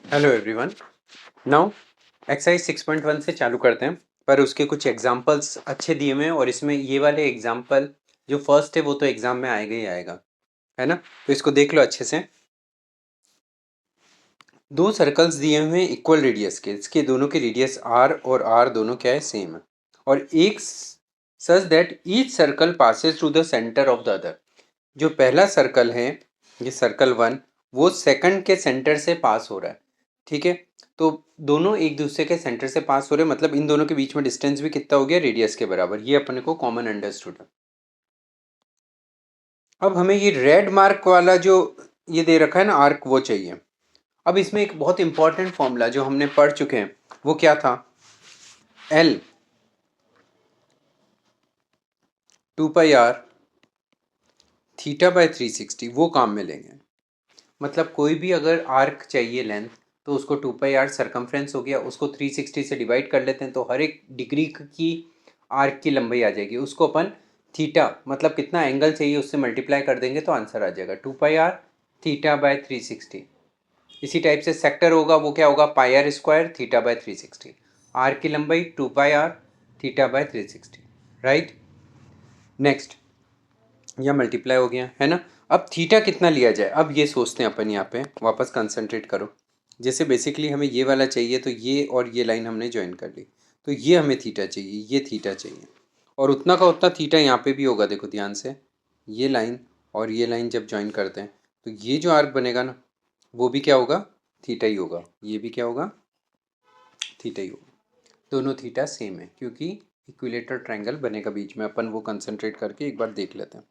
Hello everyone. Now exercise 6.1 से चालू करते हैं, पर उसके कुछ एग्जांपल्स अच्छे दिए हुए हैं और इसमें ये वाले एग्जांपल जो फर्स्ट है वो तो एग्जाम में आएगा ही आएगा, है ना। तो इसको देख लो अच्छे से। दो सर्कल्स दिए हुए हैं इक्वल रेडियस के, इसके दोनों के रेडियस आर और आर दोनों क्या है, सेम है। और एक such that each circle passes through the centre of the other. जो पहला सर्कल है, ये सर्कल वन, वो सेकंड के सेंटर से पास हो रहा है। ठीक है, तो दोनों एक दूसरे के सेंटर से पास हो रहे हैं, मतलब इन दोनों के बीच में डिस्टेंस भी कितना हो गया, रेडियस के बराबर। ये अपने को कॉमन अंडरस्टूड है। अब हमें ये रेड मार्क वाला जो ये दे रखा है ना आर्क, वो चाहिए। अब इसमें एक बहुत इंपॉर्टेंट फॉर्मूला जो हमने पढ़ चुके हैं, वो क्या था, एल 2 πr थीटा बाय 360, वो काम में लेंगे। मतलब कोई भी अगर आर्क चाहिए लेंथ, तो उसको 2 πr सरकमफ्रेंस हो गया, उसको 360 से डिवाइड कर लेते हैं, तो हर एक डिग्री की आर्क की लंबाई आ जाएगी। उसको अपन थीटा मतलब कितना एंगल चाहिए उससे मल्टीप्लाई कर देंगे तो आंसर आ जाएगा 2 πr थीटा बाय 360। इसी टाइप से सेक्टर होगा, वो क्या होगा, πr² थीटा बाय 360। आर्क की लंबाई 2 πr theta by 360, right. Next, यह मल्टीप्लाई हो गया है ना। अब थीटा कितना लिया जाए, अब ये सोचते हैं अपन। यहाँ पे वापस कंसंट्रेट करो। जैसे बेसिकली हमें ये वाला चाहिए, तो ये और ये लाइन हमने ज्वाइन कर ली, तो ये हमें थीटा चाहिए, ये थीटा चाहिए। और उतना का उतना थीटा यहाँ पे भी होगा। देखो ध्यान से, ये लाइन और ये लाइन जब ज्वाइन करते हैं, तो ये जो आर्क बनेगा ना, वो भी क्या होगा, थीटा ही होगा। ये भी क्या होगा, थीटा ही होगा। दोनों थीटा सेम है, क्योंकि इक्विलेटरल ट्रायंगल बनेगा बीच में। अपन वो कंसंट्रेट करके एक बार देख लेते हैं।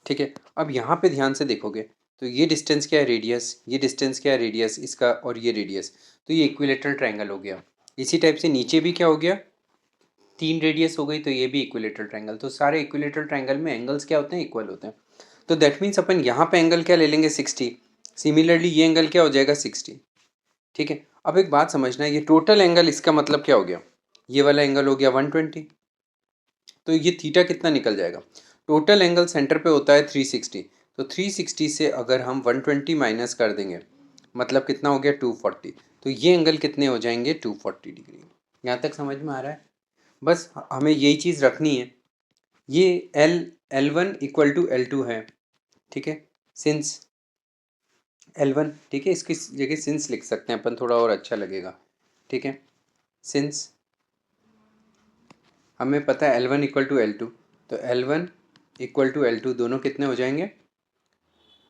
ठीक है, अब यहाँ पे ध्यान से देखोगे तो ये डिस्टेंस क्या है, रेडियस। ये डिस्टेंस क्या है, रेडियस इसका, और ये रेडियस। तो ये इक्विलेटरल ट्रायंगल हो गया। इसी टाइप से नीचे भी क्या हो गया, 3 रेडियस हो गई, तो ये भी इक्विलेटरल ट्रायंगल। तो सारे इक्विलेटरल ट्रायंगल में एंगल्स क्या होते हैं, इक्वल होते हैं। तो दैट मीन्स अपन यहाँ पे एंगल क्या ले लेंगे, 60। सिमिलरली ये एंगल क्या हो जाएगा, 60। ठीक है, अब एक बात समझना, ये टोटल एंगल, इसका मतलब क्या हो गया, ये वाला एंगल हो गया 120। तो ये थीटा कितना निकल जाएगा, टोटल एंगल सेंटर पे होता है 360। तो 360 से अगर हम 120 माइनस कर देंगे, मतलब कितना हो गया, 240। तो ये एंगल कितने हो जाएंगे, 240 डिग्री। यहाँ तक समझ में आ रहा है। बस हमें यही चीज़ रखनी है। ये L1 इक्वल टू L2 है। ठीक है, सिंस L1, ठीक है, इसकी जगह सिंस लिख सकते हैं अपन, थोड़ा और अच्छा लगेगा। ठीक है, सिंस हमें पता है L1 इक्वल टू L2, तो L1 इक्वल टू L2 दोनों कितने हो जाएंगे,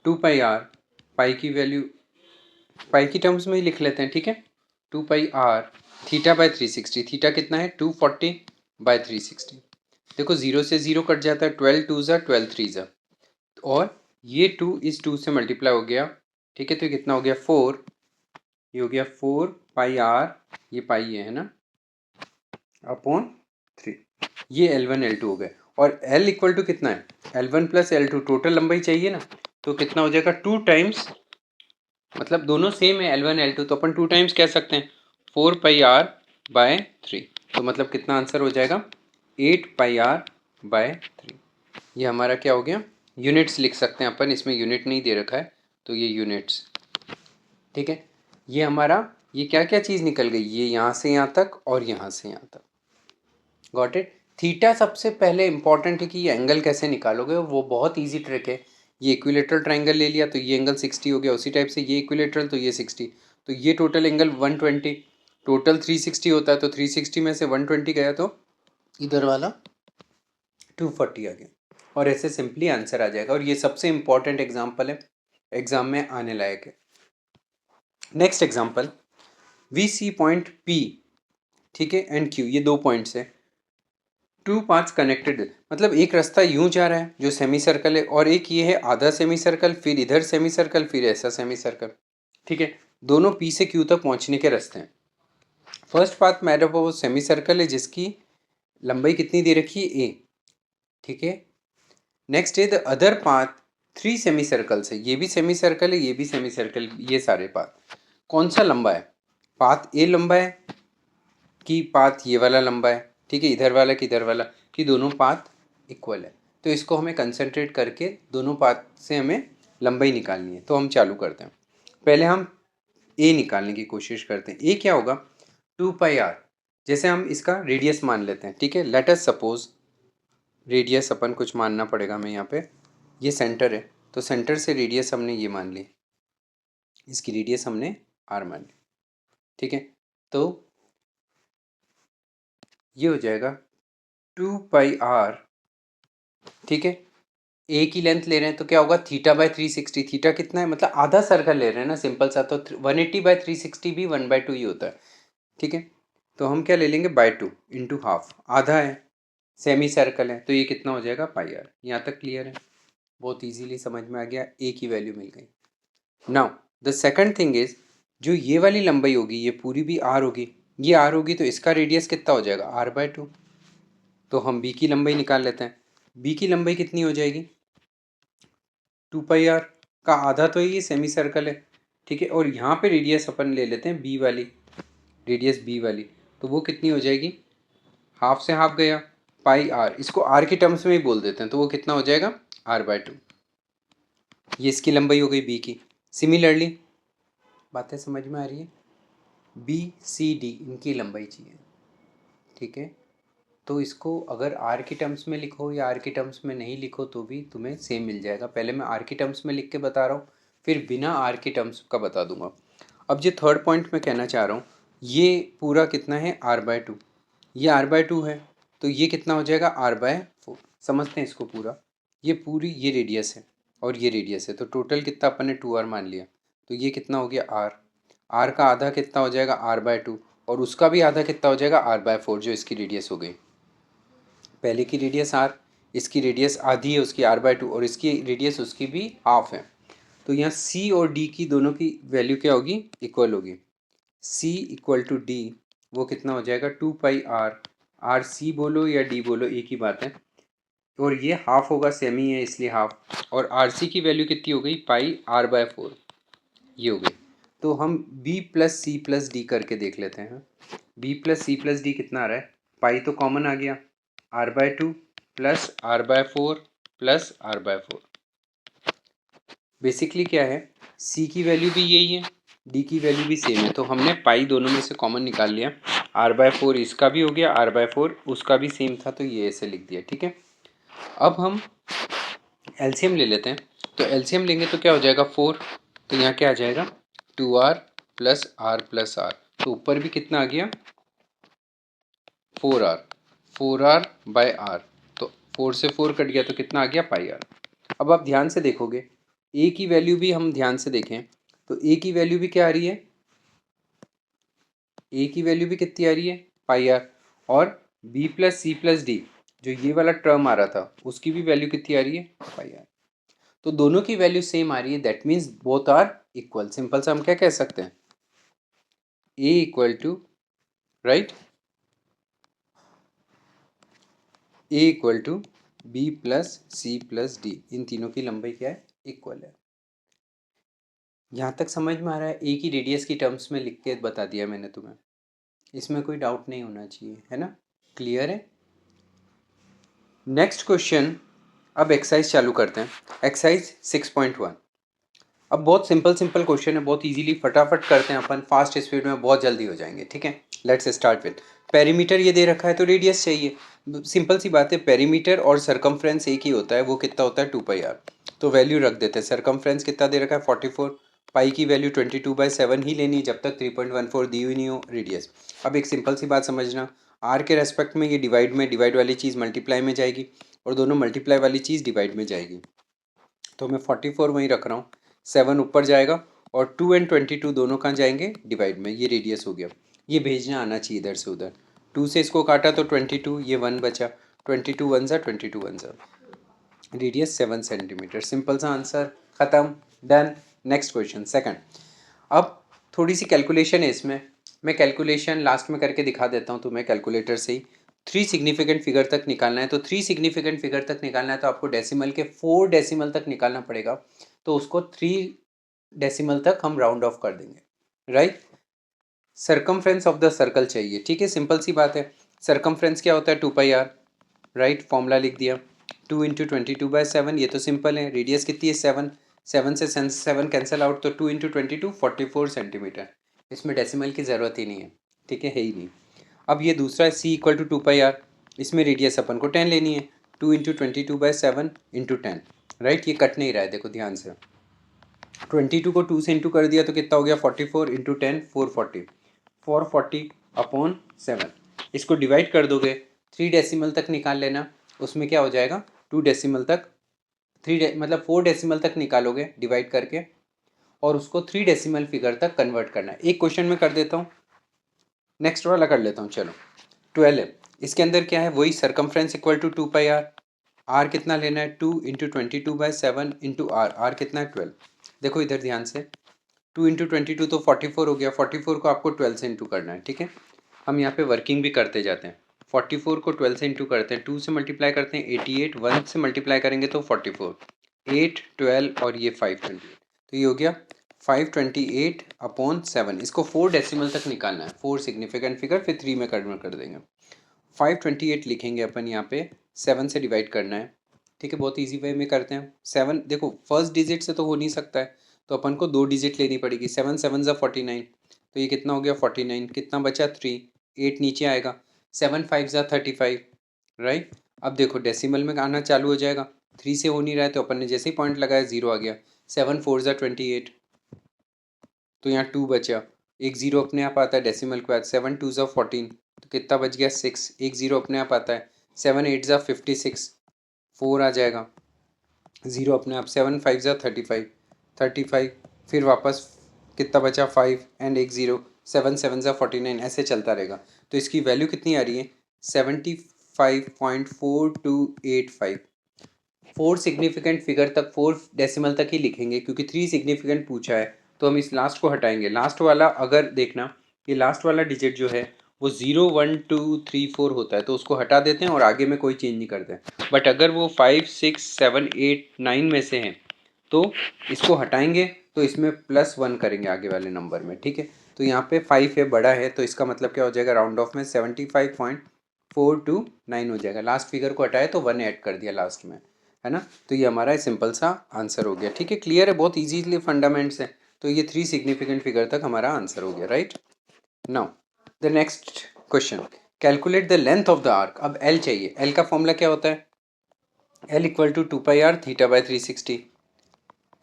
2 πr, पाई की वैल्यू पाई की टर्म्स में ही लिख लेते हैं। ठीक है, 2 πr थीटा बाय 360। थीटा कितना है, 240 बाय 360। देखो जीरो से जीरो कट जाता है, 12 2 ज़ा 12 3 ज़ा, और ये 2 इस 2 से मल्टीप्लाई हो गया। ठीक है, तो ये कितना हो गया, 4। ये हो गया 4 πr, ये पाई है ना, अपॉन 3। ये L1 L2 हो गए। और L इक्वल टू कितना है, L1 प्लस L2, टोटल लंबाई चाहिए ना, तो कितना हो जाएगा, 2 टाइम्स, मतलब दोनों सेम है L1 L2, तो अपन 2 टाइम्स कह सकते हैं, 4 πr बाय 3। तो मतलब कितना आंसर हो जाएगा, 8 πr बाय 3। ये हमारा क्या हो गया, यूनिट्स लिख सकते हैं अपन, इसमें यूनिट नहीं दे रखा है, तो ये यूनिट्स। ठीक है, ये हमारा, ये क्या क्या चीज़ निकल गई, ये यहाँ से यहाँ तक और यहाँ से यहाँ तक। Got it. थीटा सबसे पहले इंपॉर्टेंट है कि ये एंगल कैसे निकालोगे, वो बहुत इजी ट्रिक है। ये इक्विलेटरल ट्रायंगल ले लिया, तो ये एंगल 60 हो गया। उसी टाइप से ये इक्विलेटरल, तो ये 60, तो ये टोटल एंगल 120। टोटल 360 होता है, तो 360 में से 120 गया, तो इधर वाला 240 आ गया। और ऐसे सिंपली आंसर आ जाएगा। और ये सबसे इंपॉर्टेंट एग्जाम्पल है, एग्जाम में आने लायक है। Next example, we see point P, ठीक है, एंड क्यू, ये दो पॉइंट्स है। 2 पाथ्स कनेक्टेड, मतलब एक रास्ता यूं जा रहा है जो सेमी सर्कल है, और एक ये है आधा सेमी सर्कल, फिर इधर सेमी सर्कल, फिर ऐसा सेमी सर्कल। ठीक है, दोनों पी से क्यू तक पहुंचने के रास्ते हैं। फर्स्ट पाथ मेरा वो सेमी सर्कल है जिसकी लंबाई कितनी दे रखी है, ए। ठीक है, नेक्स्ट है the other path 3 semi circles है, ये भी सेमी सर्कल है, ये भी सेमी सर्कल, ये सारे पाथ। कौन सा लंबा है, पाथ ए लंबा है कि पाथ ये वाला लंबा है, ठीक है, इधर वाला कि इधर वाला, कि दोनों पाथ इक्वल है। तो इसको हमें कंसंट्रेट करके दोनों पाथ से हमें लंबाई निकालनी है। तो हम चालू करते हैं। पहले हम ए निकालने की कोशिश करते हैं। ए क्या होगा, 2πr। जैसे हम इसका रेडियस मान लेते हैं, ठीक है। लेट अस सपोज रेडियस अपन कुछ मानना पड़ेगा हमें यहाँ पे। ये सेंटर है तो सेंटर से रेडियस हमने ये मान ली, इसकी रेडियस हमने आर मान ली, ठीक है। तो ये हो जाएगा 2πr, ठीक है। ए की लेंथ ले रहे हैं तो क्या होगा, θ/360। थीटा कितना है, मतलब आधा सर्कल ले रहे हैं ना, सिंपल सा। तो 180/360 भी 1/2 ही होता है, ठीक है। तो हम क्या ले लेंगे, बाय 2 इंटू हाफ, आधा है, सेमी सर्कल है, तो ये कितना हो जाएगा, πr। यहाँ तक क्लियर है, बहुत इजीली समझ में आ गया, ए की वैल्यू मिल गई। Now the second thing is, जो ये वाली लंबाई होगी ये पूरी भी आर होगी, ये आर होगी, तो इसका रेडियस कितना हो जाएगा, r/2। तो हम बी की लंबाई निकाल लेते हैं। बी की लंबाई कितनी हो जाएगी, 2πr का आधा, तो ये सेमी सर्कल है, ठीक है। और यहाँ पे रेडियस अपन ले लेते हैं बी वाली, रेडियस बी वाली, तो वो कितनी हो जाएगी, हाफ से हाफ गया, πr। इसको r के टर्म्स में ही बोल देते हैं, तो वो कितना हो जाएगा, r/2। ये इसकी लंबाई हो गई बी की। सिमिलरली, बातें समझ में आ रही है, बी सी डी इनकी लंबाई चाहिए, ठीक है। तो इसको अगर आर की टर्म्स में लिखो या आर की टर्म्स में नहीं लिखो तो भी तुम्हें सेम मिल जाएगा। पहले मैं आर की टर्म्स में लिख के बता रहा हूँ, फिर बिना आर की टर्म्स का बता दूंगा। अब जो थर्ड पॉइंट मैं कहना चाह रहा हूँ, ये पूरा कितना है, r/2। ये r/2 है, तो ये कितना हो जाएगा, r/4। समझते हैं इसको पूरा। ये पूरी ये रेडियस है और ये रेडियस है, तो टोटल कितना अपन ने 2r मान लिया, तो ये कितना हो गया, r का आधा कितना हो जाएगा, r/2, और उसका भी आधा कितना हो जाएगा, r/4, जो इसकी रेडियस हो गई। पहले की रेडियस r, इसकी रेडियस आधी है उसकी, r/2, और इसकी रेडियस उसकी भी हाफ है। तो यहाँ c और d की दोनों की वैल्यू क्या होगी, इक्वल होगी। c इक्वल टू d, वो कितना हो जाएगा, 2πr। r c बोलो या d बोलो एक ही बात है, और ये हाफ होगा, सेमी है इसलिए हाफ, और आर सी की वैल्यू कितनी हो गई, πr/4, ये हो गई। तो हम b plus C plus D करके देख लेते हैं। b plus C plus D कितना आ रहा है, पाई तो कॉमन आ गया, r/2 plus r/4 plus r/4। Basically क्या है, c की वैल्यू भी यही है, d की वैल्यू भी सेम है, तो हमने पाई दोनों में से कॉमन निकाल लिया। r/4 इसका भी हो गया, r/4 उसका भी सेम था, तो ये ऐसे लिख दिया, ठीक है। अब हम एलसीएम ले लेते हैं, तो एलसीएम लेंगे तो क्या हो जाएगा, 4। तो यहाँ क्या आ जाएगा, 2r plus are plus are, तो ऊपर भी कितना आ गया, 4r, 4r/r, तो 4 से 4 कट गया तो कितना आ गया, πr। अब आप ध्यान से देखोगे, a की वैल्यू भी हम ध्यान से देखें तो a की वैल्यू भी क्या आ रही है, a की वैल्यू भी कितनी आ रही है, πr। और b plus C plus D, जो ये वाला टर्म आ रहा था, उसकी भी वैल्यू कितनी आ रही है, πr। तो दोनों की वैल्यू सेम आ रही है, that means both are equal. Simple सा हम क्या कह सकते हैं, a equal to, right, a equal to B plus C plus D, इन तीनों की लंबाई क्या है, इक्वल है। यहाँ तक समझ में आ रहा है, ए की रेडियस की टर्म्स में लिख के बता दिया मैंने तुम्हें, इसमें कोई डाउट नहीं होना चाहिए, है ना, क्लियर है। नेक्स्ट क्वेश्चन, अब एक्सरसाइज चालू करते हैं। एक्सरसाइज 6.1। अब बहुत सिंपल सिंपल क्वेश्चन है, बहुत इजीली फटाफट करते हैं अपन, फास्ट स्पीड में बहुत जल्दी हो जाएंगे, ठीक है। Let's start with perimeter. ये दे रखा है तो रेडियस चाहिए, सिंपल सी बात है। पेरीमीटर और सरकमफ्रेंस एक ही होता है, वो कितना होता है, 2πr। तो वैल्यू रख देते हैं। सरकमफ्रेंस कितना दे रखा है, 44, पाई की वैल्यू 22/7 ही लेनी है जब तक 3.14 दी हुई नहीं हो रेडियस। अब एक सिंपल सी बात समझना, आर के रेस्पेक्ट में ये डिवाइड वाली चीज़ मल्टीप्लाई में जाएगी, और दोनों मल्टीप्लाई वाली चीज़ डिवाइड में जाएगी। तो मैं 44 वहीं रख रहा हूँ, 7 ऊपर जाएगा, और 2 एंड 22 दोनों कहाँ जाएंगे, डिवाइड में। ये रेडियस हो गया, ये भेजना आना चाहिए इधर से उधर। 2 से इसको काटा तो 22, ये 1 बचा, 22 1 ज़ा 22 1 ज़ा, रेडियस 7 सेंटीमीटर। सिंपल सा आंसर, ख़त्म, डन। Next question second. अब थोड़ी सी कैलकुलेशन है इसमें, मैं कैलकुलेशन लास्ट में करके दिखा देता हूँ तुम्हें कैलकुलेटर से ही। 3 सिग्निफिकेंट फिगर तक निकालना है, तो 3 सिग्निफिकेंट फिगर तक निकालना है तो आपको डेसिमल के 4 डेसिमल तक निकालना पड़ेगा, तो उसको 3 डेसिमल तक हम राउंड ऑफ कर देंगे, right. Circumference of the circle चाहिए, ठीक है, सिंपल सी बात है। सरकमफ्रेंस क्या होता है, 2πr, राइट, फॉर्मूला लिख दिया। 2 × 22/7, ये तो सिंपल है। रेडियस कितनी है, 7, 7 से 7 कैंसिल आउट, तो 2 इंटू 22 44 सेंटीमीटर। इसमें डेसिमल की ज़रूरत ही नहीं है, ठीक है ही नहीं। अब ये दूसरा है सी इक्वल टू 2 पाई आर, इसमें रेडियस अपन को 10 लेनी है। 2 इंटू 22/7 इंटू 10, राइट। ये कट नहीं रहा है, देखो ध्यान से। 22 को 2 से इंटू कर दिया तो कितना हो गया 44 इंटू 10 440, 440 अपॉन 7। इसको डिवाइड कर दोगे 3 डेसिमल तक निकाल लेना, उसमें क्या हो जाएगा 2 डेसिमल तक, मतलब 4 डेसिमल तक निकालोगे डिवाइड करके, और उसको 3 डेसिमल फिगर तक कन्वर्ट करना है। एक क्वेश्चन में कर देता हूँ, नेक्स्ट वाला कर लेता हूँ। चलो 12 है, इसके अंदर क्या है, वही circumference equal to 2 pi r. R कितना लेना है 2 इंटू 22/7 इंटू आर, आर कितना है 12। देखो इधर ध्यान से, 2 इंटू 22 तो 44 हो गया, 44 को आपको 12 से इंटू करना है, ठीक है। हम यहाँ पे वर्किंग भी करते जाते हैं। 44 को 12 से इंटू करते हैं, 2 से मल्टीप्लाई करते हैं 88, 1 से मल्टीप्लाई करेंगे तो 44, 8 12 और ये 528, तो ये हो गया 528 अपॉन 7। इसको 4 डेसिमल तक निकालना है, 4 सिग्निफिकेंट फिगर, फिर 3 में कन्वर्ट कर देंगे। 528 लिखेंगे अपन यहाँ पे, 7 से डिवाइड करना है, ठीक है। बहुत इजी वे में करते हैं। 7 देखो फर्स्ट डिजिट से तो हो नहीं सकता है, तो अपन को 2 डिजिट लेनी पड़ेगी। 7 7 ज़ा 49, तो ये कितना हो गया 49, कितना बचा 3, 8 नीचे आएगा, 7 5 ज़ा 35, राइट। अब देखो डेसिमल में आना चालू हो जाएगा, 3 से हो नहीं रहा है तो अपन ने जैसे ही पॉइंट लगाया 0 आ गया। 7 4 ज़ा 28, तो यहाँ 2 बचा, एक 0 अपने आप आता है डेसिमल के बाद। 7 2 ज़ा 14, तो कितना बच गया 6, एक 0 अपने आप आता है। 7 8 ज़ा 56, 4 आ जाएगा, 0 अपने आप। 7 5 ज़ा 35, 35, फिर वापस कितना बचा 5 एंड एक 0, 7 7 ज़ा 49, ऐसे चलता रहेगा। तो इसकी वैल्यू कितनी आ रही है 75.4285। 4 सिग्निफिकेंट फिगर तक, 4 डेसिमल तक ही लिखेंगे, क्योंकि 3 सिग्निफिकेंट पूछा है, तो हम इस लास्ट को हटाएंगे। लास्ट वाला अगर देखना, ये लास्ट वाला डिजिट जो है वो 0 1 2 3 4 होता है, तो उसको हटा देते हैं और आगे में कोई चेंज नहीं करते हैं। बट अगर वो 5 6 7 8 9 में से हैं तो इसको हटाएंगे, तो इसमें +1 करेंगे आगे वाले नंबर में, ठीक है। तो यहाँ पे 5 है, बड़ा है, तो इसका मतलब क्या हो जाएगा राउंड ऑफ में 75.429 हो जाएगा। लास्ट फिगर को हटाए तो 1 ऐड कर दिया लास्ट में, है ना। तो ये हमारा सिंपल सा आंसर हो गया, ठीक है। क्लियर है, बहुत इजीली फंडामेंट्स है। तो ये 3 सिग्निफिकेंट फिगर तक हमारा आंसर हो गया, right. Now the next question, calculate the length of the arc. अब एल चाहिए, एल का फॉर्मूला क्या होता है, L equal to 2 pi R theta.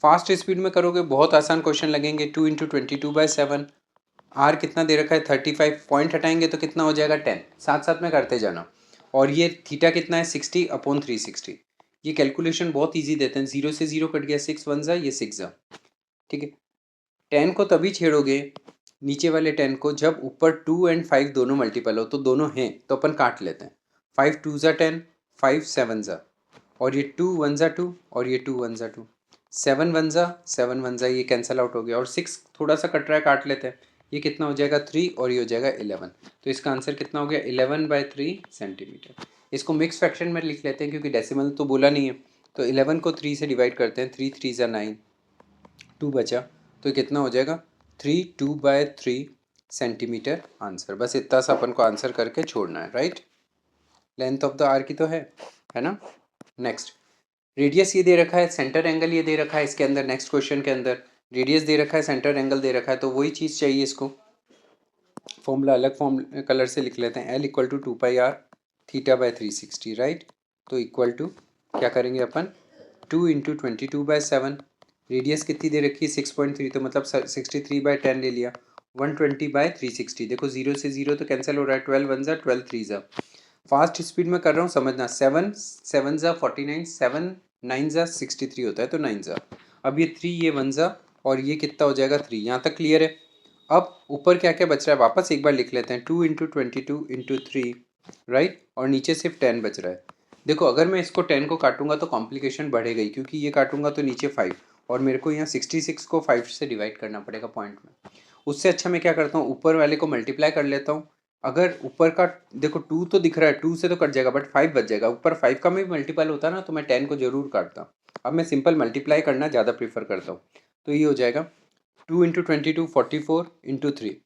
Fast speed में करोगे बहुत आसान क्वेश्चन लगेंगे। 2 इंटू 22/7, आर कितना दे रखा है 35, पॉइंट हटाएंगे तो कितना हो जाएगा 10, साथ साथ में करते जाना। और ये थीटा कितना है 60 अपॉन 360। ये कैलकुलेशन बहुत इजी देते हैं, 0 से 0 कट गया, 6 1 ज़ा, ये 6 ज़ा, ठीक है। 10 को तभी छेड़ोगे नीचे वाले 10 को जब ऊपर 2 एंड 5 दोनों मल्टीपल हो, तो दोनों हैं तो अपन काट लेते हैं। 5 2 ज़ा 10, 5 7 ज़ा, और ये 2 1 ज़ा 2, और ये 2 1 ज़ा 2, 7 1 ज़ा 7 1 ज़ा, ये कैंसिल आउट हो गया, और 6 थोड़ा सा कट रहा है, काट लेते हैं। ये कितना हो जाएगा 3, और ये हो जाएगा 11। तो इसका आंसर कितना हो गया 11/3 सेंटीमीटर। इसको मिक्स फ्रैक्शन में लिख लेते हैं, क्योंकि डेसिमल तो बोला नहीं है। तो 11 को 3 से डिवाइड करते हैं, 3 3 ज़ा 9, 2 बचा, तो कितना हो जाएगा 3 2/3 सेंटीमीटर आंसर। बस इतना सा अपन को आंसर करके छोड़ना है, right. Length of the r की तो है ना। नेक्स्ट, रेडियस ये दे रखा है, सेंटर एंगल ये दे रखा है इसके अंदर। नेक्स्ट क्वेश्चन के अंदर रेडियस दे रखा है, सेंटर एंगल दे रखा है, तो वही चीज़ चाहिए। इसको फॉर्मूला अलग फॉर्म कलर से लिख लेते हैं, L equal to 2 pi R theta, right. तो इक्वल टू क्या करेंगे अपन 2 इंटू 22/7, रेडियस कितनी दे रखी है 6.3, तो मतलब 63/10 ले लिया, 120/360। देखो 0 से 0 तो कैंसिल हो रहा है, 12 1 ज़ा 12 3 ज़ा। फास्ट स्पीड में कर रहा हूँ, समझना। 7 7 ज़ा 49, 7 9 ज़ा 63 होता है, तो 9 ज़ा। अब ये 3, ये 1 ज़ा, और ये कितना हो जाएगा 3। यहाँ तक क्लियर है। अब ऊपर क्या क्या बच रहा है वापस एक बार लिख लेते हैं, 2 इंटू 22 इंटू 3, राइट। और नीचे सिर्फ 10 बच रहा है। देखो अगर मैं इसको 10 को काटूंगा तो कॉम्प्लिकेशन बढ़ेगा ही, क्योंकि ये काटूंगा तो नीचे 5, और मेरे को यहाँ 66 को 5 से डिवाइड करना पड़ेगा पॉइंट में। उससे अच्छा मैं क्या करता हूँ, ऊपर वाले को मल्टीप्लाई कर लेता हूँ। अगर ऊपर का देखो 2 तो दिख रहा है, 2 से तो कट जाएगा, बट 5 बच जाएगा। ऊपर 5 का भी मल्टीपल होता ना, तो मैं 10 को जरूर काटता। अब मैं सिंपल मल्टीप्लाई करना ज़्यादा प्रीफर करता हूँ। तो ये हो जाएगा 2 इंटू 22 44 इंटू 3,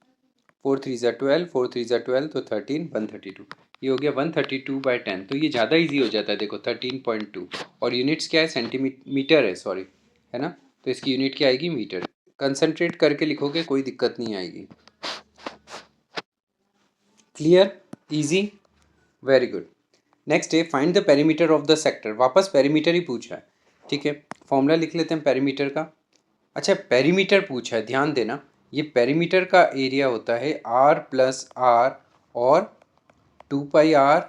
4 3 ज़ा 12, 4 3 ज़ा 12, तो 13 132। ये हो गया 132/10। तो ये ज़्यादा इजी हो जाता है, देखो 13.2, और यूनिट्स क्या है सेंटीमीटर है, सॉरी, है ना। तो इसकी यूनिट क्या आएगी, मीटर। कंसंट्रेट करके लिखोगे कोई दिक्कत नहीं आएगी। Clear, easy, very good. Next है find the perimeter of the sector. वापस पेरीमीटर ही पूछ रहा है, ठीक है। फॉर्मूला लिख लेते हैं पेरीमीटर का। अच्छा, पेरीमीटर पूछा है, ध्यान देना, ये पेरीमीटर का एरिया होता है आर प्लस आर और 2 पाई आर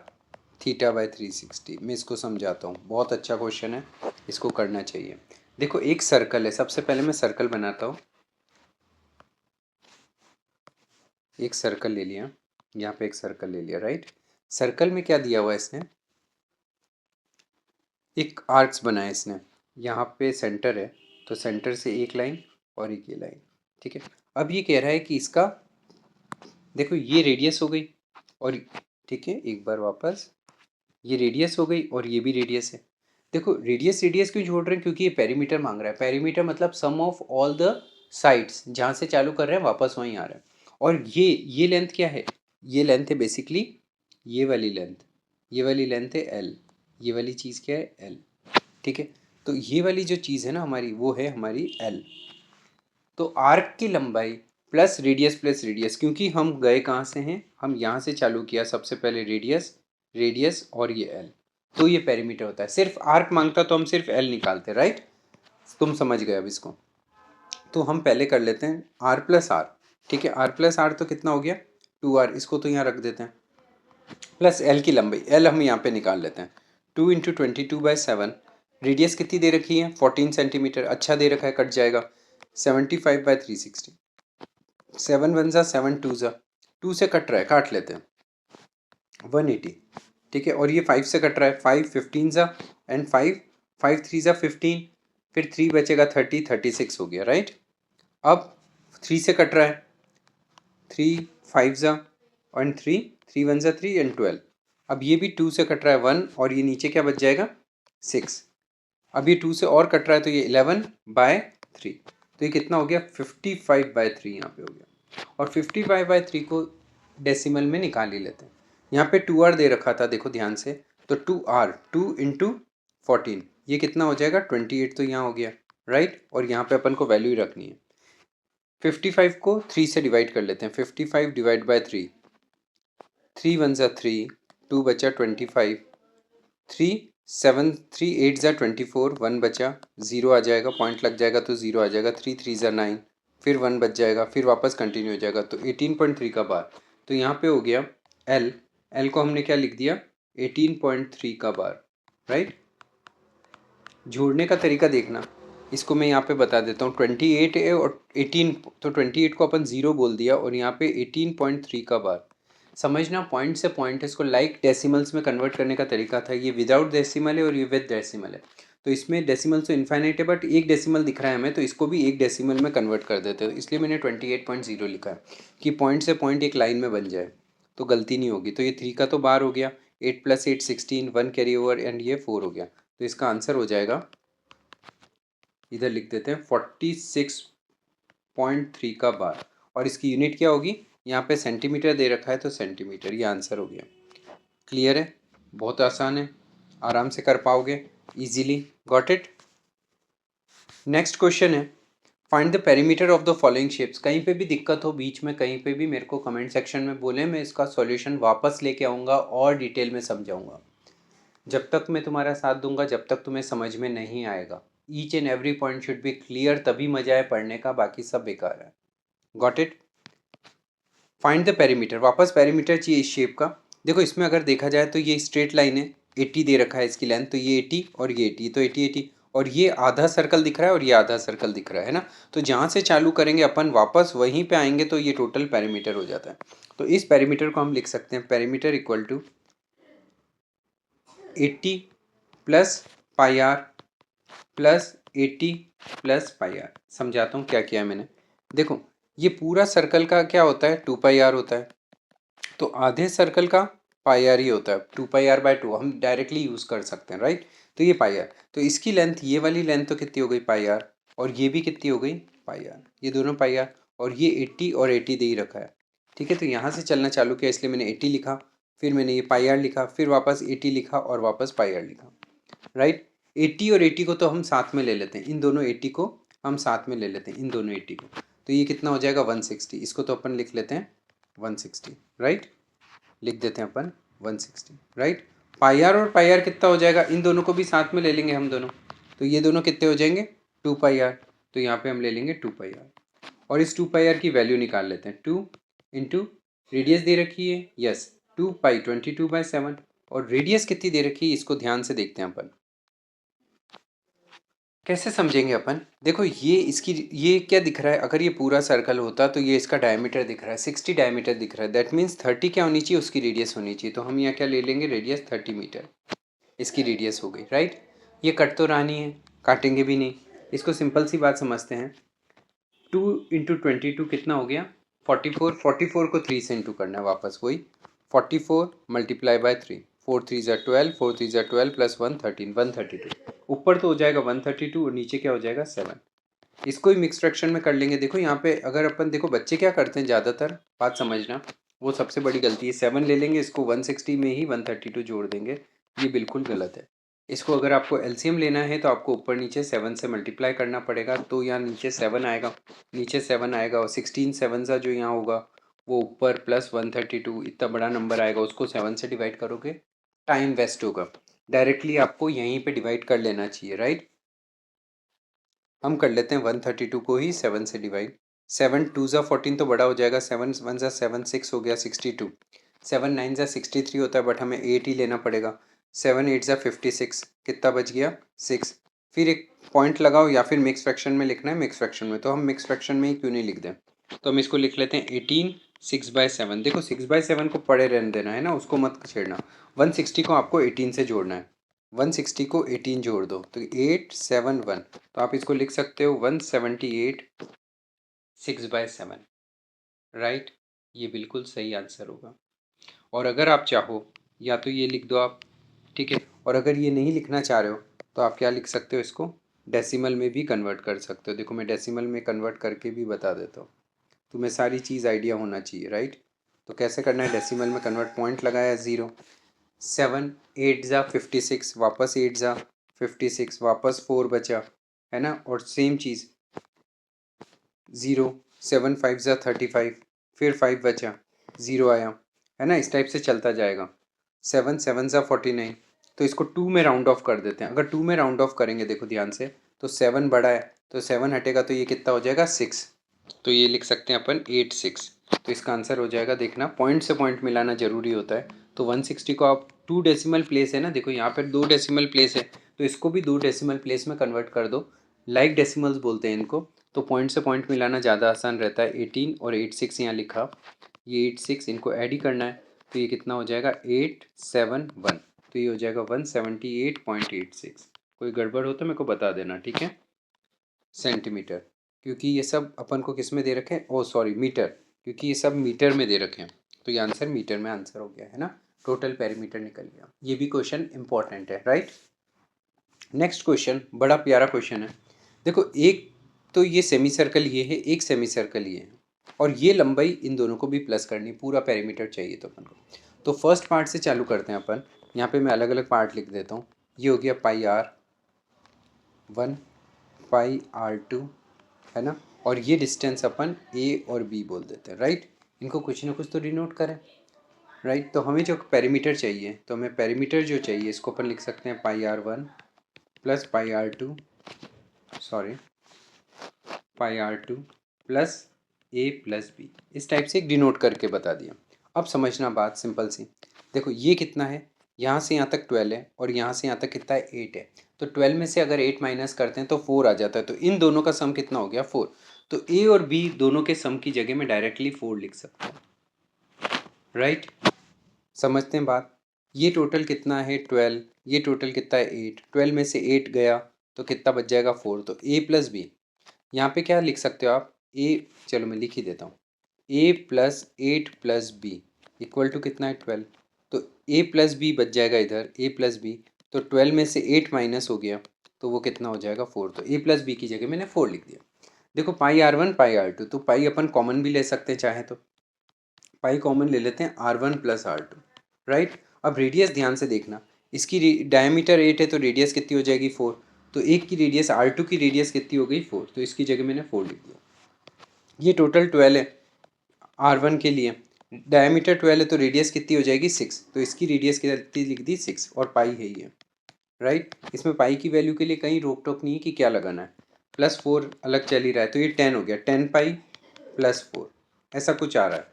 थीटा बाई 360। मैं इसको समझाता हूँ, बहुत अच्छा क्वेश्चन है, इसको करना चाहिए। देखो एक सर्कल है, सबसे पहले मैं सर्कल बनाता हूँ। एक सर्कल ले लिया, यहाँ पे एक सर्कल ले लिया, राइट। सर्कल में क्या दिया हुआ है इसने, एक आर्क्स बनाया इसने। यहाँ पे सेंटर है, तो सेंटर से एक लाइन और एक ये लाइन, ठीक है। अब ये कह रहा है कि इसका देखो ये रेडियस हो गई और ठीक है, एक बार वापस, ये रेडियस हो गई और ये भी रेडियस है। देखो रेडियस रेडियस क्यों जोड़ रहे हैं, क्योंकि ये पेरीमीटर मांग रहा है। पेरीमीटर मतलब सम ऑफ ऑल द साइड्स, जहाँ से चालू कर रहे हैं वापस वहीं आ रहा है। और ये लेंथ क्या है, ये लेंथ है बेसिकली ये वाली लेंथ, ये वाली लेंथ है एल, ये वाली चीज़ क्या है एल, ठीक है। तो ये वाली जो चीज़ है ना हमारी, वो है हमारी एल। तो आर्क की लंबाई प्लस रेडियस, क्योंकि हम गए कहाँ से हैं, हम यहाँ से चालू किया सबसे पहले रेडियस, रेडियस और ये एल, तो ये पेरीमीटर होता है। सिर्फ आर्क मांगता तो हम सिर्फ एल निकालते, राइट। तुम समझ गए अब इसको। तो हम पहले कर लेते हैं आर प्लस आर, ठीक है। आर प्लस आर तो कितना हो गया 2r, इसको तो यहाँ रख देते हैं, प्लस एल की लंबाई, एल हम यहाँ पे निकाल लेते हैं। 2 × 22/7, रेडियस कितनी दे रखी है 14 सेंटीमीटर, अच्छा दे रखा है, कट जाएगा 75/360। 7 1 ज़ा 7 2 ज़ा 2 से कट रहा है, काट लेते हैं 180, ठीक है। और ये 5 से कट रहा है, 5 15 ज़ा एंड 5 5 3 ज़ा 15, फिर 3 बचेगा 30, 36 हो गया, राइट। अब 3 से कट रहा है, 3 5 ज़ा एंड 3 3 1 ज़ा 3 एंड 12। अब ये भी 2 से कट रहा है 1 और ये नीचे क्या बच जाएगा 6। अब ये 2 से और कट रहा है तो ये 11/3, तो ये कितना हो गया 55/3 यहाँ पे हो गया। और 55/3 को डेसिमल में निकाल ही लेते हैं। यहाँ पे 2r दे रखा था, देखो ध्यान से, तो 2r 2 × 14, ये कितना हो जाएगा 28, तो यहाँ हो गया, राइट। और यहाँ पे अपन को वैल्यू ही रखनी है। 55 को 3 से डिवाइड कर लेते हैं, 55 डिवाइड बाई 3, 3 1 ज़ा 3, 2 बचा 25, 3 7 3 8 ज़ा 24, 1 बचा, 0 आ जाएगा, पॉइंट लग जाएगा तो 0 आ जाएगा, 3 3 ज़ा 9, फिर 1 बच जाएगा, फिर वापस कंटिन्यू हो जाएगा, तो 18.3 का बार। तो यहाँ पे हो गया एल, एल को हमने क्या लिख दिया 18.3 का बार, राइट। जोड़ने का तरीका देखना, इसको मैं यहाँ पे बता देता हूँ। 28 है और 18, तो 28 को अपन 0 बोल दिया और यहाँ पे 18.3 का बार। समझना, पॉइंट से पॉइंट, इसको लाइक डेसिमल्स में कन्वर्ट करने का तरीका था। ये विदाउट डेसिमल है और ये विद डेसिमल है, तो इसमें डेसिमल तो इन्फाइनाइट है, बट एक डेसिमल दिख रहा है हमें, तो इसको भी एक डेसिमल में कन्वर्ट कर देते हैं। इसलिए मैंने 28.0 लिखा है कि पॉइंट से पॉइंट एक लाइन में बन जाए, तो गलती नहीं होगी। तो ये 3 का तो बार हो गया, 8 + 8 16, 1 कैरी ओवर एंड ये 4 हो गया। तो इसका आंसर हो जाएगा, इधर लिख देते हैं 46.3 का बार। और इसकी यूनिट क्या होगी, यहाँ पे सेंटीमीटर दे रखा है तो सेंटीमीटर, ये आंसर हो गया। क्लियर है, बहुत आसान है, आराम से कर पाओगे easily. Got it. Next question है find the perimeter of the following shapes. कहीं पे भी दिक्कत हो बीच में, कहीं पे भी मेरे को कमेंट सेक्शन में बोलें, मैं इसका सॉल्यूशन वापस लेके आऊँगा और डिटेल में समझाऊंगा। जब तक मैं तुम्हारा साथ दूंगा, जब तक तुम्हें समझ में नहीं आएगा, each and every point should be clear, तभी मजा है पढ़ने का, बाकी सब बेकार है। Got it. Find the perimeter, वापस पेरीमीटर चाहिए इस शेप का। देखो इसमें अगर देखा जाए तो ये स्ट्रेट लाइन है, 80 दे रखा है इसकी लेंथ, तो ये 80 और ये 80, तो 80 80, और ये आधा सर्कल दिख रहा है और ये आधा सर्कल दिख रहा है ना। तो जहाँ से चालू करेंगे अपन वापस वहीं पे आएंगे, तो ये टोटल पेरीमीटर हो जाता है। तो इस पेरीमीटर को हम लिख सकते हैं perimeter equal to 80 + πr plus 80 + πr। समझाता हूँ क्या किया है मैंने। देखो ये पूरा सर्कल का क्या होता है 2πr होता है, तो आधे सर्कल का πr ही होता है। 2πr/2 हम डायरेक्टली यूज़ कर सकते हैं, राइट। तो ये πr, तो इसकी लेंथ, ये वाली लेंथ तो कितनी हो गई πr, और ये भी कितनी हो गई πr, ये दोनों πr, और ये 80 और 80 दे ही रखा है, ठीक है। तो यहाँ से चलना चालू किया, इसलिए मैंने 80 लिखा, फिर मैंने ये πr लिखा, फिर वापस 80 लिखा और वापस πr लिखा, राइट। 80 और 80 को तो हम साथ में ले लेते हैं, इन दोनों 80 को हम साथ में ले लेते हैं इन दोनों 80 को, तो ये कितना हो जाएगा 160, इसको तो अपन लिख लेते हैं 160, राइट, लिख देते हैं अपन 160, राइट। पाई आर और पाई आर कितना हो जाएगा, इन दोनों को भी साथ में ले लेंगे हम दोनों, तो ये दोनों कितने हो जाएंगे 2 पाई आर, तो यहाँ पे हम ले लेंगे 2 पाई आर और इस 2 पाई आर की वैल्यू निकाल लेते हैं। 2 इंटू रेडियस दे रखी है, यस 2 पाई 22/7, और रेडियस कितनी दे रखी है इसको ध्यान से देखते हैं अपन कैसे समझेंगे अपन। देखो ये इसकी ये क्या दिख रहा है, अगर ये पूरा सर्कल होता तो ये इसका डायमीटर दिख रहा है 60 डायमीटर दिख रहा है, दैट मीन्स 30 क्या होनी चाहिए उसकी रेडियस होनी चाहिए, तो हम यहाँ क्या ले लेंगे रेडियस 30 मीटर इसकी रेडियस हो गई, राइट। ये कट तो रहा नहीं है, काटेंगे भी नहीं, इसको सिंपल सी बात समझते हैं। 2 इंटू 22 कितना हो गया 44, 44 को 3 से इंटू करना है वापस वही 44 मल्टीप्लाई बाय 3, 4 3 ज़ा 12, 4 3 ज़ा 12 प्लस 1 13, 132, ऊपर तो हो जाएगा 132 और नीचे क्या हो जाएगा 7। इसको ही मिक्स फ्रैक्शन में कर लेंगे। देखो यहाँ पे अगर अपन देखो बच्चे क्या करते हैं ज़्यादातर, बात समझना, वो सबसे बड़ी गलती है, 7 ले लेंगे इसको 160 में ही 132 जोड़ देंगे, ये बिल्कुल गलत है। इसको अगर आपको एलसीएम लेना है तो आपको ऊपर नीचे 7 से मल्टीप्लाई करना पड़ेगा, तो यहाँ नीचे 7 आएगा, नीचे 7 आएगा और 16 7 सा जो यहाँ होगा वो ऊपर प्लस 132 इतना बड़ा नंबर आएगा, उसको 7 से डिवाइड करोगे टाइम वेस्ट होगा, डायरेक्टली आपको यहीं पे डिवाइड कर लेना चाहिए, राइट। हम कर लेते हैं 132 को ही 7 से डिवाइड, 7 2 ज़ा 14 तो बड़ा हो जाएगा, 7 1 ज़ा 7 6 हो गया 62, 7 9 ज़ा 63 होता है बट हमें 8 ही लेना पड़ेगा, 7 8 ज़ा 56, कितना बच गया 6। फिर एक पॉइंट लगाओ या फिर मिक्स फ्रैक्शन में लिखना है, मिक्स फ्रैक्शन में तो हम मिक्स फ्रैक्शन में ही क्यों नहीं लिख दें, तो हम इसको लिख लेते हैं 18 6/7। देखो 6/7 को पड़े रहने देना है ना, उसको मत छेड़ना, 160 को आपको 18 से जोड़ना है, 160 को 18 जोड़ दो तो 871, तो आप इसको लिख सकते हो 178 6/7, राइट, ये बिल्कुल सही आंसर होगा। और अगर आप चाहो या तो ये लिख दो आप, ठीक है, और अगर ये नहीं लिखना चाह रहे हो तो आप क्या लिख सकते हो, इसको डेसिमल में भी कन्वर्ट कर सकते हो। देखो मैं डेसिमल में कन्वर्ट करके भी बता देता हूँ, तुम्हें सारी चीज़ आइडिया होना चाहिए, राइट। तो कैसे करना है, डेसिमल में कन्वर्ट, पॉइंट लगाया 0, 7 8 ज़ा 56, वापस 8 ज़ा 56, वापस 4 बचा है ना, और सेम चीज़ 0 7 5 ज़ा 35, फिर 5 बचा 0 आया है ना, इस टाइप से चलता जाएगा। 7 7 ज़ा 49, तो इसको 2 में राउंड ऑफ कर देते हैं, अगर 2 में राउंड ऑफ करेंगे देखो ध्यान से, तो 7 बड़ा है तो 7 हटेगा तो ये कितना हो जाएगा 6, तो ये लिख सकते हैं अपन 8 6, तो इसका आंसर हो जाएगा, देखना पॉइंट से पॉइंट मिलाना जरूरी होता है, तो 160 को आप 2 डेसिमल प्लेस है ना, देखो यहाँ पर 2 डेसिमल प्लेस है तो इसको भी 2 डेसिमल प्लेस में कन्वर्ट कर दो, लाइक डेसिमल्स बोलते हैं इनको, तो पॉइंट से पॉइंट मिलाना ज़्यादा आसान रहता है। 18 और 8 6 यहाँ लिखा, ये 8 6 इनको ऐड ही करना है, तो ये कितना हो जाएगा 871, तो ये हो जाएगा 178.86। कोई गड़बड़ हो तो मेरे को बता देना, ठीक है, सेंटीमीटर, क्योंकि ये सब अपन को किस में दे रखे हैं, ओ सॉरी मीटर, क्योंकि ये सब मीटर में दे रखे हैं, तो ये आंसर मीटर में आंसर हो गया है ना, टोटल पेरीमीटर निकल गया। ये भी क्वेश्चन इंपॉर्टेंट है, राइट। नेक्स्ट क्वेश्चन बड़ा प्यारा क्वेश्चन है। देखो एक तो ये सेमी सर्कल ये है, एक सेमी सर्कल ये है, और ये लंबाई इन दोनों को भी प्लस करनी, पूरा पेरीमीटर चाहिए तो अपन को। तो फर्स्ट पार्ट से चालू करते हैं अपन, यहाँ पे मैं अलग अलग पार्ट लिख देता हूँ। ये हो गया पाई R1 पाई R2 है ना, और ये डिस्टेंस अपन A और B बोल देते हैं, राइट। इनको कुछ ना कुछ तो डिनोट करें, राइट। तो हमें जो पेरीमीटर चाहिए, तो हमें पेरीमीटर जो चाहिए इसको अपन लिख सकते हैं पाई R1 plus pi R2, sorry pi R2 plus A plus B, इस टाइप से एक डिनोट करके बता दिया। अब समझना बात सिंपल सी, देखो ये कितना है, यहाँ से यहाँ तक 12 है और यहाँ से यहाँ तक कितना है 8 है, तो 12 में से अगर 8 माइनस करते हैं तो 4 आ जाता है, तो इन दोनों का सम कितना हो गया 4, तो A और B दोनों के सम की जगह में डायरेक्टली 4 लिख सकता हूँ, राइट। समझते हैं बात, ये टोटल कितना है 12, ये टोटल कितना है 8, 12 में से 8 गया तो कितना बच जाएगा 4, तो A प्लस बी, यहाँ पे क्या लिख सकते हो आप, A, चलो मैं लिख ही देता हूँ, A plus 8 plus B equal to कितना है 12, तो A प्लस बी बच जाएगा इधर, A प्लस बी, तो 12 में से 8 माइनस हो गया तो वो कितना हो जाएगा 4, तो A प्लस बी की जगह मैंने 4 लिख दिया। देखो पाई R1 पाई R2, तो पाई अपन कॉमन भी ले सकते हैं चाहे तो, पाई कॉमन ले लेते हैं R1 प्लस R2, राइट। अब रेडियस ध्यान से देखना, इसकी डायमीटर 8 है तो रेडियस कितनी हो जाएगी 4, तो एक की रेडियस R2 की रेडियस कितनी हो गई 4, तो इसकी जगह मैंने 4 लिख दिया। ये टोटल 12 है R1 के लिए, डायमीटर 12 है तो रेडियस कितनी हो जाएगी 6, तो इसकी रेडियस कितनी लिख दी 6 और पाई है ये, राइट। इसमें पाई की वैल्यू के लिए कहीं रोक टोक नहीं है कि क्या लगाना है, +4 अलग चल ही रहा है तो ये 10 हो गया, 10 पाई +4 ऐसा कुछ आ रहा है।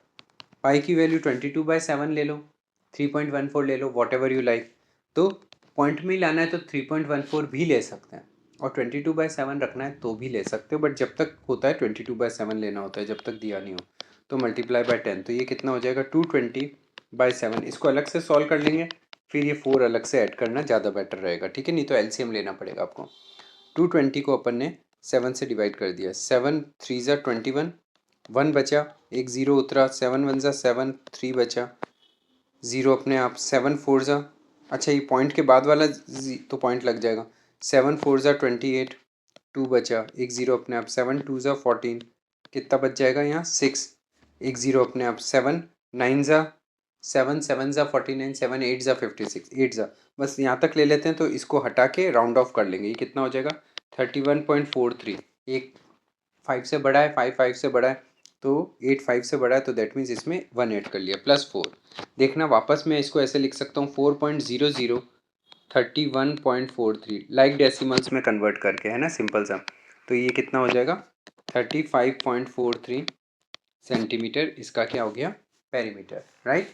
पाई की वैल्यू 22/7 ले लो, 3.14 ले लो, वॉट एवर यू लाइक। तो पॉइंट में ही लाना है तो 3.14 भी ले सकते हैं और 22/7 रखना है तो भी ले सकते हो, बट जब तक होता है 22/7 लेना होता है, जब तक दिया नहीं हो तो मल्टीप्लाई बाय 10, तो ये कितना हो जाएगा 220/7। इसको अलग से सॉल्व कर लेंगे, फिर ये 4 अलग से ऐड करना ज़्यादा बेटर रहेगा, ठीक है, नहीं तो एलसीएम लेना पड़ेगा आपको। 220 को अपन ने 7 से डिवाइड कर दिया, 7 3 ज़ा 21, 1 बचा, एक 0 उतरा, 7 1 ज़ा 7, 3 बचा, 0 अपने आप, 7 4 ज़ा, अच्छा ये पॉइंट के बाद वाला तो पॉइंट लग जाएगा, 7 4 ज़ा 28, 2 बचा, एक 0 अपने आप, 7 2 ज़ा 14, कितना बच जाएगा यहाँ 6, एक 0 अपने आप, 7 9 ज़ा 7 7 ज़ा 49, 7 8 ज़ा 56, 8 ज़ा, बस यहाँ तक ले लेते हैं तो इसको हटा के राउंड ऑफ कर लेंगे, ये कितना हो जाएगा 31.43। एक 5 से बड़ा है, 5 5 से बड़ा है, तो 8 5 से बड़ा है, तो दैट मीन्स इसमें 1 ऐड कर लिया +4। देखना वापस मैं इसको ऐसे लिख सकता हूँ 4.00 31.43 लाइक डेसिमल्स में कन्वर्ट करके, है ना, सिंपल सा। तो ये कितना हो जाएगा 35.43 सेंटीमीटर, इसका क्या हो गया पेरीमीटर, राइट।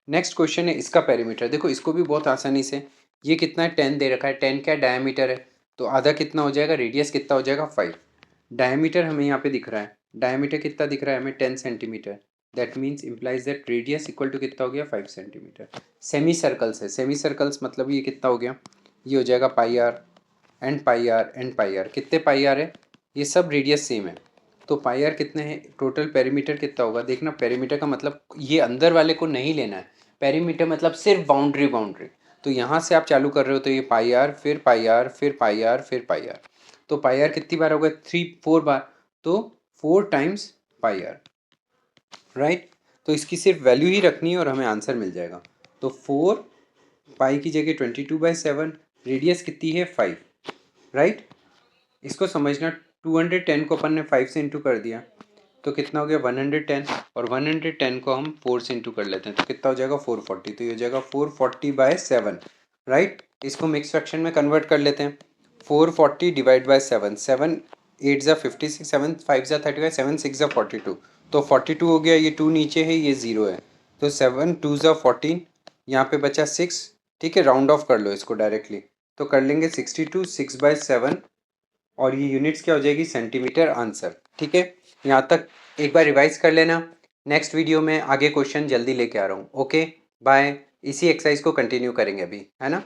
नेक्स्ट क्वेश्चन है इसका पेरीमीटर, देखो इसको भी बहुत आसानी से, ये कितना है 10 दे रखा है, 10 क्या डायमीटर है, तो आधा कितना हो जाएगा, रेडियस कितना हो जाएगा 5, डायमीटर हमें यहाँ पे दिख रहा है, डायमीटर कितना दिख रहा है हमें 10 centimetre, that means implies that radius equal to कितना हो गया 5 सेंटीमीटर। सेमी सर्कल्स है, सेमी सर्कल्स मतलब ये कितना हो गया, ये हो जाएगा pi R and pi R and pi R, कितने पाई आर है, ये सब रेडियस सेम है, तो पाई आर कितने हैं, टोटल पेरीमीटर कितना होगा, देखना पेरीमीटर का मतलब ये अंदर वाले को नहीं लेना है, पेरीमीटर मतलब सिर्फ बाउंड्री बाउंड्री, तो यहाँ से आप चालू कर रहे हो तो ये पाई आर फिर पाई आर फिर पाई आर फिर पाई आर, तो पाई आर कितनी बार होगा 4 बार, तो 4 टाइम्स पाई आर, राइट। तो इसकी सिर्फ वैल्यू ही रखनी है और हमें आंसर मिल जाएगा, तो 4 पाई की जगह 22/7, रेडियस कितनी है 5, राइट। इसको समझना 210 को अपन ने 5 से इंटू कर दिया तो कितना हो गया 110, और 110 को हम 4 से इंटू कर लेते हैं तो कितना हो जाएगा 440, तो ये हो जाएगा 440/7, राइट। इसको मिक्स फ्रैक्शन में कन्वर्ट कर लेते हैं, 440 डिवाइड बाय 7, 7 8 ज़ा 56, 7 5 ज़ा 35, 7 6 ज़ा 42, तो 42 हो गया, ये 2 नीचे है ये 0 है, तो 7 2 ज़ा 14, यहाँ पे बचा 6, ठीक है, राउंड ऑफ कर लो इसको डायरेक्टली, तो कर लेंगे 62 6/7, और ये यूनिट्स क्या हो जाएगी सेंटीमीटर, आंसर, ठीक है। यहाँ तक एक बार रिवाइज कर लेना, नेक्स्ट वीडियो में आगे क्वेश्चन जल्दी लेके आ रहा हूँ, ओके बाय। इसी एक्सरसाइज को कंटिन्यू करेंगे अभी, है ना।